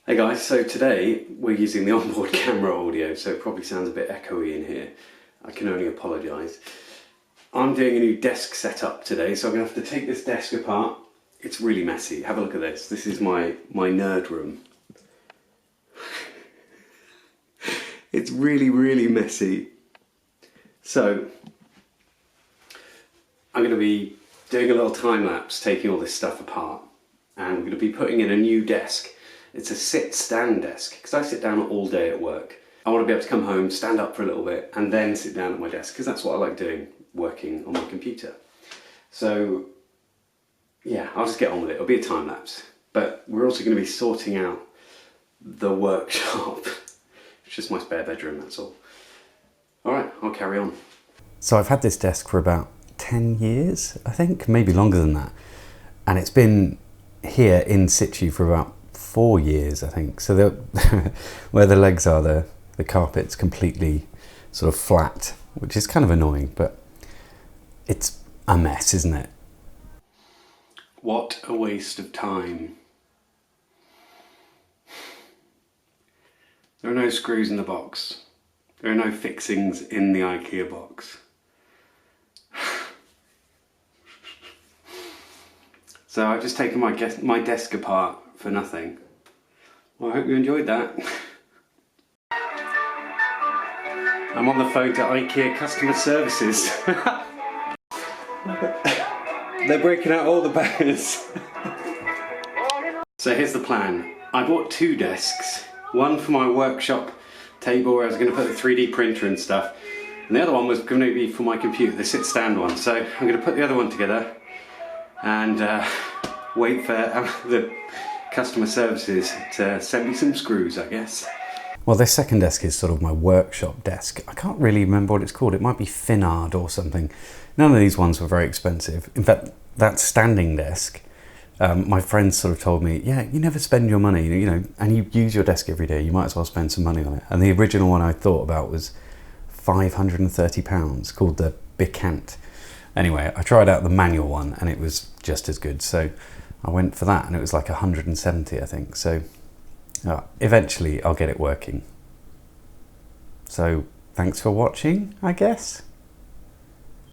Hey guys, so today we're using the onboard camera audio, so it probably sounds a bit echoey in here. I can only apologise. I'm doing a new desk setup today, so I'm going to have to take this desk apart. It's really messy. Have a look at this. This is my nerd room. It's really messy. So I'm going to be doing a little time lapse taking all this stuff apart, and we're going to be putting in a new desk. It's a sit-stand desk, because I sit down all day at work. I want to be able to come home, stand up for a little bit, and then sit down at my desk, because that's what I like doing, working on my computer. So, yeah, I'll just get on with it. It'll be a time lapse. But we're also going to be sorting out the workshop. It's just my spare bedroom, that's all. Alright, I'll carry on. So I've had this desk for about 10 years, I think, maybe longer than that. And it's been here in situ for about 4 years, I think. So where the legs are, the carpet's completely sort of flat, which is kind of annoying, but it's a mess, isn't it? What a waste of time. There are no screws in the box. There are no fixings in the IKEA box. So I've just taken my desk apart for nothing. Well, I hope you enjoyed that. I'm on the phone to IKEA customer services. They're breaking out all the barriers. So here's the plan. I bought 2 desks. One for my workshop table where I was going to put the 3D printer and stuff. And the other one was going to be for my computer, the sit-stand one. So I'm going to put the other one together and wait for the customer services to send me some screws, I guess. Well, this second desk is sort of my workshop desk. I can't really remember what it's called. It might be Finard or something. None of these ones were very expensive. In fact, that standing desk, my friends sort of told me, yeah, you never spend your money, you know, and you use your desk every day, you might as well spend some money on it. And the original one I thought about was £530, called the BEKANT. Anyway, I tried out the manual one and it was just as good. So I went for that and it was like 170, I think. So eventually I'll get it working. So thanks for watching, I guess.